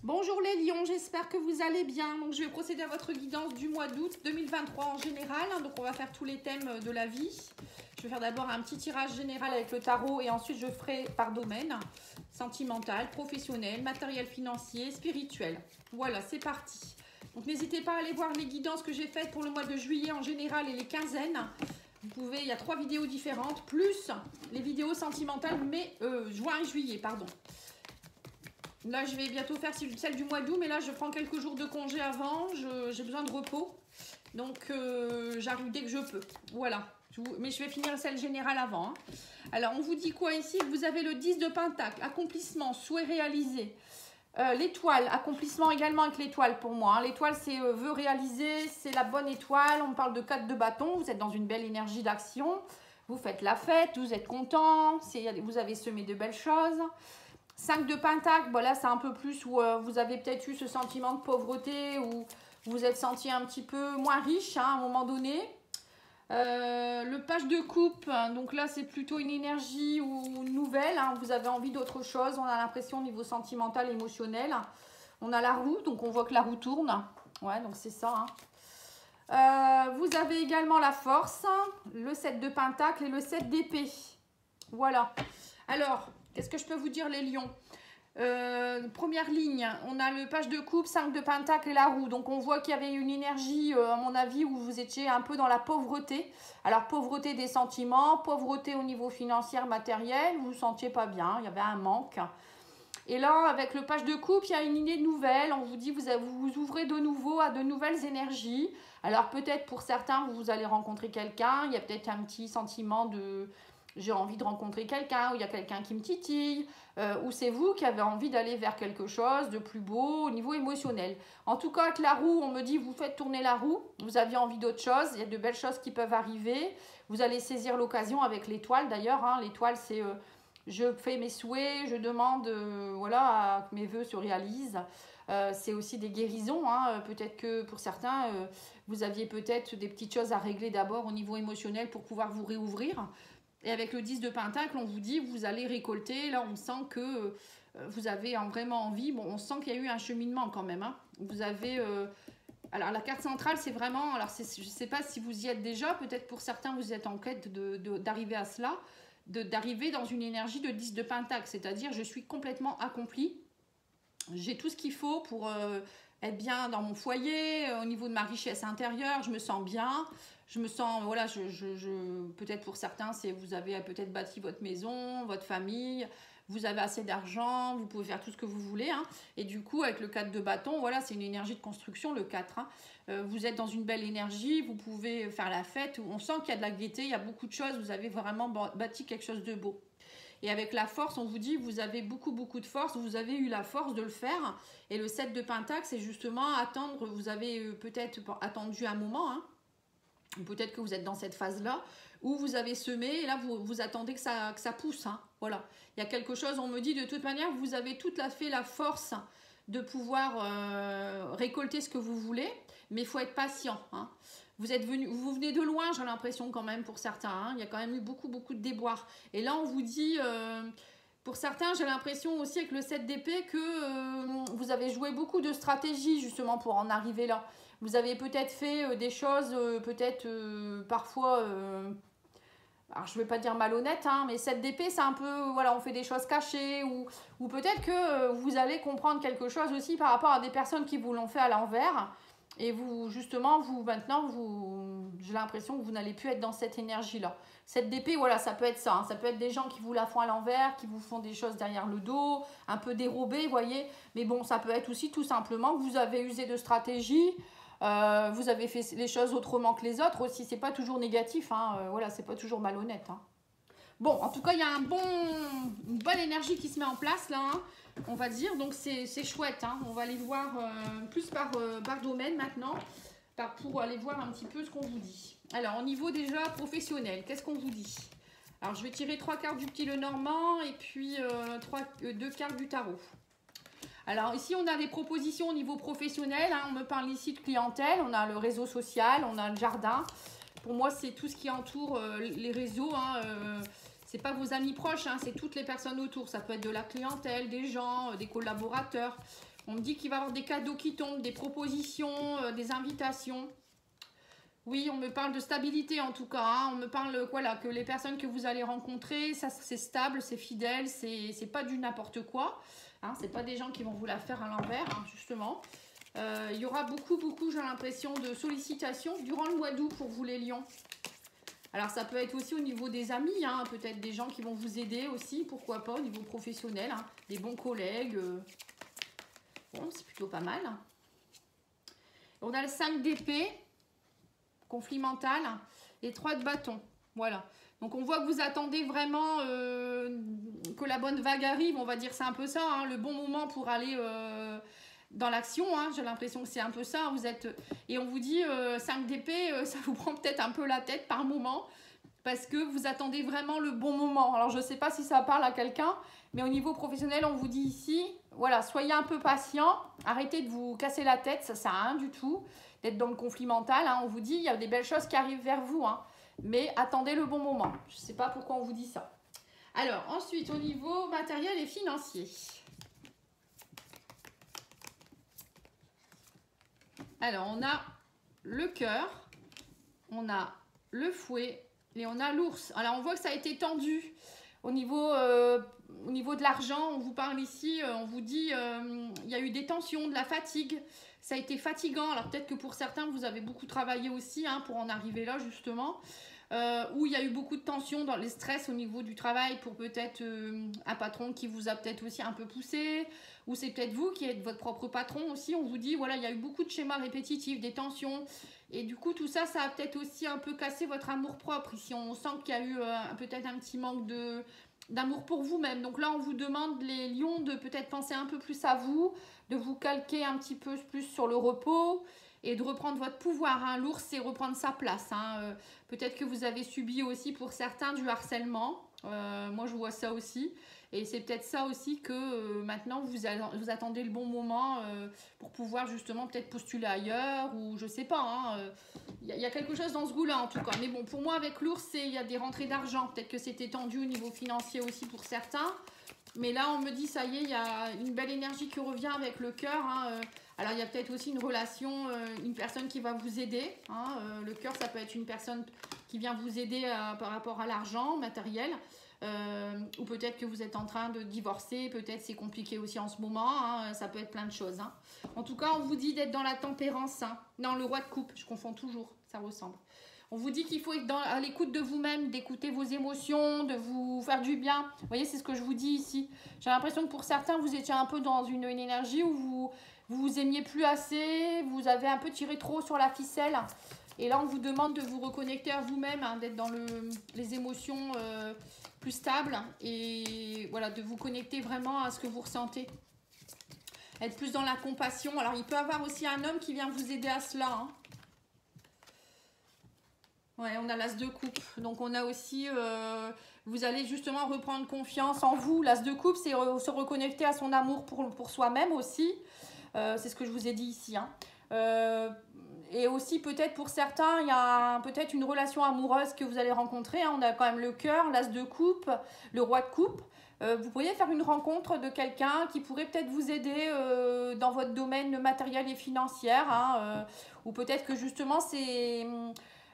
Bonjour les lions, j'espère que vous allez bien. Donc je vais procéder à votre guidance du mois d'août 2023 en général. Donc on va faire tous les thèmes de la vie. Je vais faire d'abord un petit tirage général avec le tarot et ensuite je ferai par domaine. Sentimental, professionnel, matériel financier, spirituel. Voilà, c'est parti. Donc n'hésitez pas à aller voir les guidances que j'ai faites pour le mois de juillet en général et les quinzaines. Vous pouvez, il y a 3 vidéos différentes, plus les vidéos sentimentales, juin et juillet, pardon. Là, je vais bientôt faire celle du mois d'août, mais là, je prends quelques jours de congé avant. J'ai besoin de repos. Donc, j'arrive dès que je peux. Voilà. Mais je vais finir celle générale avant. Hein. Alors, on vous dit quoi ici? Vous avez le 10 de Pentacle, accomplissement, souhait réalisé. L'étoile, accomplissement également avec l'étoile pour moi. Hein. L'étoile, c'est vœu réalisé, c'est la bonne étoile. On parle de 4 de bâton. Vous êtes dans une belle énergie d'action. Vous faites la fête, vous êtes content. Vous avez semé de belles choses. 5 de Pentacle, bon là c'est un peu plus où vous avez peut-être eu ce sentiment de pauvreté, où vous vous êtes senti un petit peu moins riche hein, à un moment donné. Le page de coupe, donc là c'est plutôt une énergie ou nouvelle, hein, vous avez envie d'autre chose, on a l'impression au niveau sentimental, émotionnel. On a la roue, donc on voit que la roue tourne, ouais donc c'est ça. Hein. Vous avez également la force, le 7 de Pentacle et le 7 d'épée. Voilà. Alors, qu'est-ce que je peux vous dire les lions? Première ligne, on a le page de coupe, 5 de Pentacle et la roue. Donc on voit qu'il y avait une énergie, à mon avis, où vous étiez un peu dans la pauvreté. Alors pauvreté des sentiments, pauvreté au niveau financier, matériel, vous vous sentiez pas bien, il y avait un manque. Et là, avec le page de coupe, il y a une idée nouvelle. On vous dit, vous vous ouvrez de nouveau à de nouvelles énergies. Alors peut-être pour certains, vous allez rencontrer quelqu'un. Il y a peut-être un petit sentiment de... J'ai envie de rencontrer quelqu'un, ou il y a quelqu'un qui me titille, ou c'est vous qui avez envie d'aller vers quelque chose de plus beau au niveau émotionnel. En tout cas, avec la roue, on me dit, vous faites tourner la roue, vous aviez envie d'autre chose, il y a de belles choses qui peuvent arriver. Vous allez saisir l'occasion avec l'étoile d'ailleurs. Hein. L'étoile, c'est je fais mes souhaits, je demande voilà, que mes vœux se réalisent. C'est aussi des guérisons. Hein. Peut-être que pour certains, vous aviez peut-être des petites choses à régler d'abord au niveau émotionnel pour pouvoir vous réouvrir. Et avec le 10 de Pentacle, on vous dit, vous allez récolter. Là, on sent que vous avez vraiment envie. Bon, on sent qu'il y a eu un cheminement quand même. Hein. Vous avez... alors, la carte centrale, c'est vraiment... Alors, je ne sais pas si vous y êtes déjà. Peut-être pour certains, vous êtes en quête d'arriver à cela. D'arriver dans une énergie de 10 de Pentacle. C'est-à-dire, je suis complètement accomplie. J'ai tout ce qu'il faut pour être bien dans mon foyer. Au niveau de ma richesse intérieure, je me sens bien. Je me sens, voilà, peut-être pour certains, vous avez peut-être bâti votre maison, votre famille, vous avez assez d'argent, vous pouvez faire tout ce que vous voulez. Hein. Et du coup, avec le 4 de bâton, voilà, c'est une énergie de construction, le 4. Hein. Vous êtes dans une belle énergie, vous pouvez faire la fête. On sent qu'il y a de la gaieté, il y a beaucoup de choses, vous avez vraiment bâti quelque chose de beau. Et avec la force, on vous dit, vous avez beaucoup de force, vous avez eu la force de le faire. Et le 7 de Pentacle, c'est justement attendre, vous avez peut-être attendu un moment, hein. Peut-être que vous êtes dans cette phase-là, où vous avez semé, et là, vous attendez que ça pousse. Hein. Voilà. Il y a quelque chose, on me dit, de toute manière, vous avez tout à fait la force de pouvoir récolter ce que vous voulez, mais il faut être patient. Hein. Vous venez de loin, j'ai l'impression quand même, pour certains. Hein. Il y a quand même eu beaucoup de déboires. Et là, on vous dit... pour certains, j'ai l'impression aussi avec le 7 d'épée que vous avez joué beaucoup de stratégies justement pour en arriver là. Vous avez peut-être fait des choses, parfois, alors je ne vais pas dire malhonnêtes, hein, mais 7 d'épée, c'est un peu, voilà, on fait des choses cachées, ou peut-être que vous allez comprendre quelque chose aussi par rapport à des personnes qui vous l'ont fait à l'envers. Et vous, justement, maintenant, j'ai l'impression que vous n'allez plus être dans cette énergie-là. Cette d'épée, voilà, ça peut être ça. Hein. Ça peut être des gens qui vous la font à l'envers, qui vous font des choses derrière le dos, un peu dérobées, vous voyez. Mais bon, ça peut être aussi tout simplement que vous avez usé de stratégie, vous avez fait les choses autrement que les autres aussi. C'est pas toujours négatif, hein. Voilà, c'est pas toujours malhonnête. Hein. Bon, en tout cas, il y a une bonne énergie qui se met en place là, hein, on va dire. Donc, c'est chouette. Hein. On va aller voir plus par domaine maintenant, pour aller voir un petit peu ce qu'on vous dit. Alors, au niveau déjà professionnel, qu'est-ce qu'on vous dit? Alors, je vais tirer 3 cartes du petit Lenormand et puis 2 cartes du tarot. Alors, ici, on a des propositions au niveau professionnel. Hein. On me parle ici de clientèle. On a le réseau social, on a le jardin. Pour moi, c'est tout ce qui entoure les réseaux. Hein, c'est pas vos amis proches, hein, c'est toutes les personnes autour. Ça peut être de la clientèle, des gens, des collaborateurs. On me dit qu'il va y avoir des cadeaux qui tombent, des propositions, des invitations. Oui, on me parle de stabilité en tout cas. Hein. On me parle voilà, que les personnes que vous allez rencontrer, ça c'est stable, c'est fidèle, c'est pas du n'importe quoi. Hein, c'est pas des gens qui vont vous la faire à l'envers, hein, justement. Il y aura beaucoup, j'ai l'impression, de sollicitations durant le mois d'août pour vous les lions. Alors ça peut être aussi au niveau des amis, hein, peut-être des gens qui vont vous aider aussi, pourquoi pas, au niveau professionnel, hein, des bons collègues. Bon, c'est plutôt pas mal. On a le 5 d'épée, conflit mental, et 3 de bâton. Voilà. Donc on voit que vous attendez vraiment que la bonne vague arrive, on va dire c'est un peu ça, hein, le bon moment pour aller dans l'action. Hein, j'ai l'impression que c'est un peu ça. Vous êtes et on vous dit 5 d'épée, ça vous prend peut-être un peu la tête par moment parce que vous attendez vraiment le bon moment. Alors je ne sais pas si ça parle à quelqu'un, mais au niveau professionnel, on vous dit ici, voilà, soyez un peu patient, arrêtez de vous casser la tête, ça sert à rien du tout d'être dans le conflit mental. Hein, on vous dit, il y a des belles choses qui arrivent vers vous, hein, mais attendez le bon moment. Je ne sais pas pourquoi on vous dit ça. Alors ensuite, au niveau matériel et financier. Alors, on a le cœur, on a le fouet et on a l'ours. Alors, on voit que ça a été tendu au niveau de l'argent. On vous parle ici, on vous dit il y a eu des tensions, de la fatigue. Ça a été fatigant. Alors, peut-être que pour certains, vous avez beaucoup travaillé aussi hein, pour en arriver là, justement. Où il y a eu beaucoup de tensions dans les stress au niveau du travail pour peut-être un patron qui vous a peut-être aussi un peu poussé, ou c'est peut-être vous qui êtes votre propre patron aussi, on vous dit voilà il y a eu beaucoup de schémas répétitifs, des tensions, et du coup tout ça, ça a peut-être aussi un peu cassé votre amour propre, ici on sent qu'il y a eu peut-être un petit manque d'amour pour vous-même, donc là on vous demande les lions de peut-être penser un peu plus à vous, de vous calquer un petit peu plus sur le repos, et de reprendre votre pouvoir. Hein. L'ours, c'est reprendre sa place. Hein. Peut-être que vous avez subi aussi pour certains du harcèlement. Moi, je vois ça aussi. Et c'est peut-être ça aussi que maintenant, vous attendez le bon moment pour pouvoir justement peut-être postuler ailleurs ou je sais pas. Il y a quelque chose dans ce goût-là en tout cas. Mais bon, pour moi, avec l'ours, il y a des rentrées d'argent. Peut-être que c'était tendu au niveau financier aussi pour certains. Mais là, on me dit, ça y est, il y a une belle énergie qui revient avec le cœur. Hein. Alors, il y a peut-être aussi une relation, une personne qui va vous aider. Hein. Le cœur, ça peut être une personne qui vient vous aider par rapport à l'argent, matériel. Ou peut-être que vous êtes en train de divorcer. Peut-être c'est compliqué aussi en ce moment. Hein. Ça peut être plein de choses. Hein. En tout cas, on vous dit d'être dans la tempérance. Hein. Non, le roi de coupe, je confonds toujours. Ça ressemble. On vous dit qu'il faut être à l'écoute de vous-même, d'écouter vos émotions, de vous faire du bien. Vous voyez, c'est ce que je vous dis ici. J'ai l'impression que pour certains, vous étiez un peu dans une énergie où vous aimiez plus assez, vous avez un peu tiré trop sur la ficelle. Et là, on vous demande de vous reconnecter à vous-même, hein, d'être dans les émotions plus stables et voilà, de vous connecter vraiment à ce que vous ressentez. Être plus dans la compassion. Alors, il peut y avoir aussi un homme qui vient vous aider à cela, hein. Ouais, on a l'as de coupe. Donc, on a aussi, vous allez justement reprendre confiance en vous. L'as de coupe, c'est se reconnecter à son amour pour soi-même aussi. C'est ce que je vous ai dit ici. Hein. Et aussi, peut-être pour certains, il y a peut-être une relation amoureuse que vous allez rencontrer. Hein. On a quand même le cœur, l'as de coupe, le roi de coupe. Vous pourriez faire une rencontre de quelqu'un qui pourrait peut-être vous aider dans votre domaine matériel et financier. Hein, ou peut-être que justement, c'est...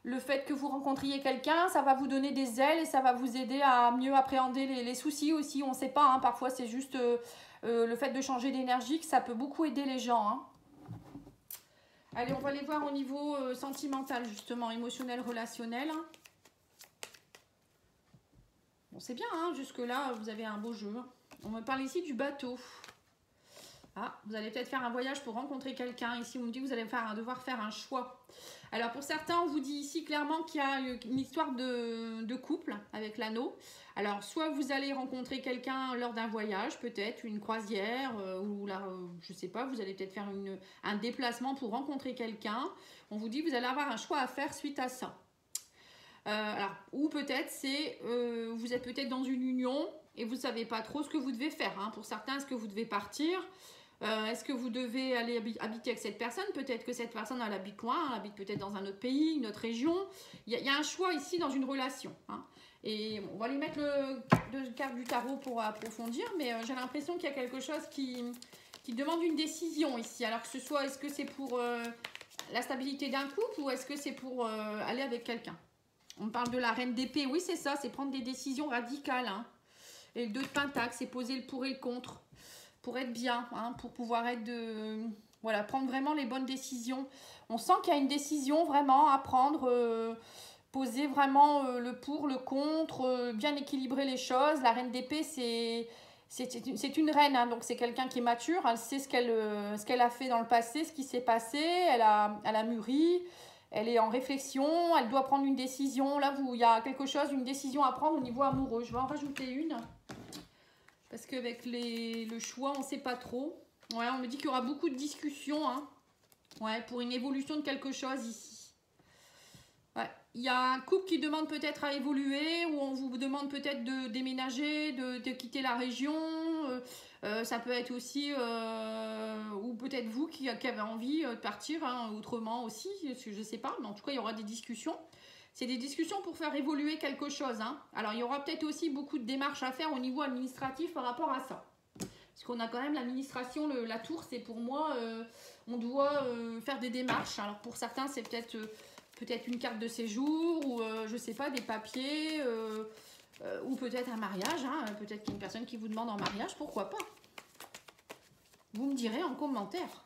Le fait que vous rencontriez quelqu'un, ça va vous donner des ailes et ça va vous aider à mieux appréhender les soucis aussi. On ne sait pas, hein, parfois c'est juste le fait de changer d'énergie que ça peut beaucoup aider les gens. Hein. Allez, on va aller voir au niveau sentimental justement, émotionnel, relationnel. Bon, c'est bien, hein, jusque-là vous avez un beau jeu. On me parle ici du bateau. Ah, vous allez peut-être faire un voyage pour rencontrer quelqu'un. Ici, on me dit que vous allez devoir faire un choix. Alors, pour certains, on vous dit ici clairement qu'il y a une histoire de couple avec l'anneau. Alors, soit vous allez rencontrer quelqu'un lors d'un voyage, peut-être une croisière, ou là, je ne sais pas, vous allez peut-être faire un déplacement pour rencontrer quelqu'un. On vous dit que vous allez avoir un choix à faire suite à ça. Alors, ou peut-être c'est, vous êtes peut-être dans une union et vous ne savez pas trop ce que vous devez faire. Hein. Pour certains, est-ce que vous devez partir ? Est-ce que vous devez aller habiter avec cette personne? Peut-être que cette personne, elle habite loin, elle habite peut-être dans un autre pays, une autre région. Il y a un choix ici dans une relation. Hein. Et on va aller mettre deux cartes du tarot pour approfondir, mais j'ai l'impression qu'il y a quelque chose qui qui demande une décision ici. Alors que ce soit, est-ce que c'est pour la stabilité d'un couple ou est-ce que c'est pour aller avec quelqu'un? On parle de la reine d'épée. Oui, c'est ça, c'est prendre des décisions radicales. Hein. Et le 2 de pentacle, c'est poser le pour et le contre. Pour être bien, hein, pour pouvoir être de... Voilà, prendre vraiment les bonnes décisions. On sent qu'il y a une décision vraiment à prendre, poser vraiment le pour, le contre, bien équilibrer les choses. La reine d'épée, c'est une reine, hein, donc c'est quelqu'un qui est mature. Elle sait ce qu'elle a fait dans le passé, ce qui s'est passé. Elle a mûri, elle est en réflexion, elle doit prendre une décision. Là, il y a quelque chose, une décision à prendre au niveau amoureux. Je vais en rajouter une. Parce qu'avec le choix, on ne sait pas trop. Ouais, on me dit qu'il y aura beaucoup de discussions. Hein. Ouais, pour une évolution de quelque chose ici. Ouais. Il y a un couple qui demande peut-être à évoluer, ou on vous demande peut-être de déménager, de quitter la région. Ça peut être aussi, ou peut-être vous qui avez envie de partir hein, autrement aussi, je ne sais pas. Mais en tout cas, il y aura des discussions. C'est des discussions pour faire évoluer quelque chose. Hein. Alors, il y aura peut-être aussi beaucoup de démarches à faire au niveau administratif par rapport à ça. Parce qu'on a quand même l'administration, la tour, c'est pour moi, on doit faire des démarches. Alors, pour certains, c'est peut-être une carte de séjour ou, je ne sais pas, des papiers ou peut-être un mariage. Hein. Peut-être qu'il y a une personne qui vous demande en mariage, pourquoi pas? Vous me direz en commentaire.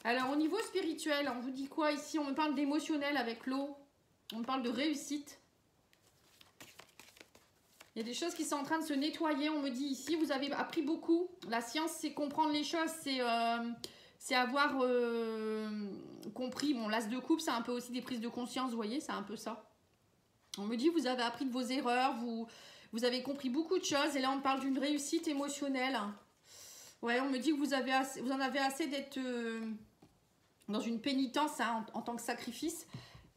Alors, au niveau spirituel, on vous dit quoi ici? On me parle d'émotionnel avec l'eau. On me parle de réussite. Il y a des choses qui sont en train de se nettoyer. On me dit ici, vous avez appris beaucoup. La science, c'est comprendre les choses. C'est avoir compris. Bon, l'as de coupe, c'est un peu aussi des prises de conscience, vous voyez, c'est un peu ça. On me dit, vous avez appris de vos erreurs. Vous avez compris beaucoup de choses. Et là, on me parle d'une réussite émotionnelle. Ouais, on me dit que vous en avez assez d'être... dans une pénitence hein, en tant que sacrifice.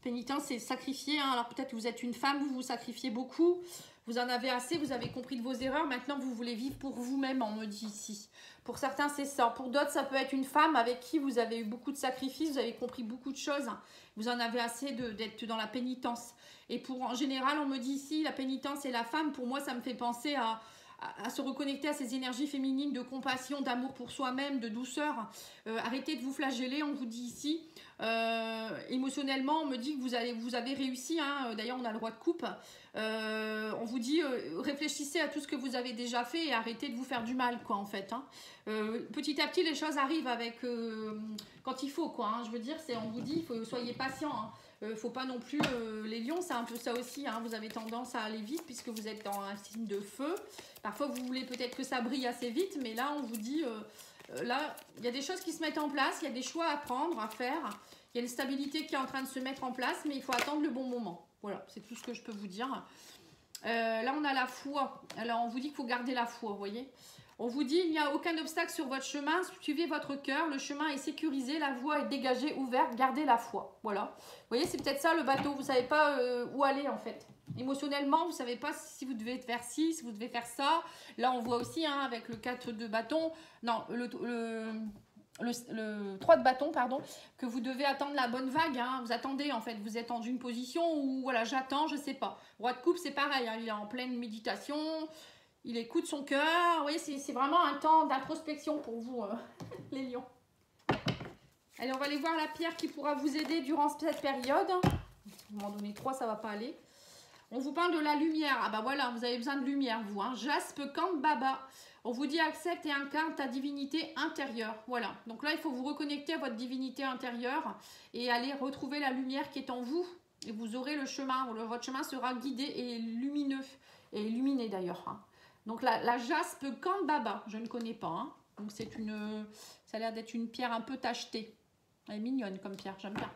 Pénitence, c'est sacrifier. Hein. Alors peut-être que vous êtes une femme, vous vous sacrifiez beaucoup. Vous en avez assez, vous avez compris de vos erreurs. Maintenant, vous voulez vivre pour vous-même, on me dit ici. Pour certains, c'est ça. Pour d'autres, ça peut être une femme avec qui vous avez eu beaucoup de sacrifices, vous avez compris beaucoup de choses. Vous en avez assez d'être dans la pénitence. Et en général, on me dit ici, la pénitence et la femme, pour moi, ça me fait penser à se reconnecter à ces énergies féminines de compassion, d'amour pour soi-même, de douceur. Arrêtez de vous flageller, on vous dit ici. Émotionnellement, on me dit que vous avez réussi. Hein. D'ailleurs, on a le roi de coupe. On vous dit, réfléchissez à tout ce que vous avez déjà fait et arrêtez de vous faire du mal, quoi, en fait. Hein. Petit à petit, les choses arrivent avec quand il faut, quoi. Hein. Je veux dire, on vous dit, soyez patient. Hein. Faut pas non plus les lions, c'est un peu ça aussi. Hein. Vous avez tendance à aller vite puisque vous êtes dans un signe de feu. Parfois, vous voulez peut-être que ça brille assez vite, mais là, on vous dit, là, il y a des choses qui se mettent en place, il y a des choix à prendre, à faire. Il y a une stabilité qui est en train de se mettre en place, mais il faut attendre le bon moment. Voilà, c'est tout ce que je peux vous dire. Là, on a la foi. Alors, on vous dit qu'il faut garder la foi, vous voyez. On vous dit, il n'y a aucun obstacle sur votre chemin, suivez votre cœur, le chemin est sécurisé, la voie est dégagée, ouverte, gardez la foi. Voilà. Vous voyez, c'est peut-être ça le bateau, vous ne savez pas où aller en fait. Émotionnellement, vous ne savez pas si vous devez faire ci, si vous devez faire ça. Là, on voit aussi, hein, avec le 4 de bâton, non, le 3 de bâton, pardon, que vous devez attendre la bonne vague. Hein. Vous attendez, en fait, vous êtes dans une position où, voilà, j'attends, je ne sais pas. Roi de coupe, c'est pareil, hein, il est en pleine méditation. Il écoute son cœur. Vous voyez, c'est vraiment un temps d'introspection pour vous, les lions. Allez, on va aller voir la pierre qui pourra vous aider durant cette période. À un moment donné, 3, ça ne va pas aller. On vous parle de la lumière. Ah bah voilà, vous avez besoin de lumière, vous. Hein. Jaspe Kambaba. On vous dit accepte et incarne ta divinité intérieure. Voilà. Donc là, il faut vous reconnecter à votre divinité intérieure et aller retrouver la lumière qui est en vous. Et vous aurez le chemin. Votre chemin sera guidé et lumineux. Et illuminé d'ailleurs. Hein. Donc la jaspe Kambaba, je ne connais pas. Hein. Donc ça a l'air d'être une pierre un peu tachetée. Elle est mignonne comme pierre, j'aime bien.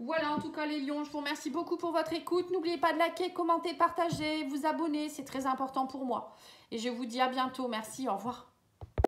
Voilà, en tout cas les lions, je vous remercie beaucoup pour votre écoute. N'oubliez pas de liker, commenter, partager, vous abonner, c'est très important pour moi. Et je vous dis à bientôt. Merci, au revoir.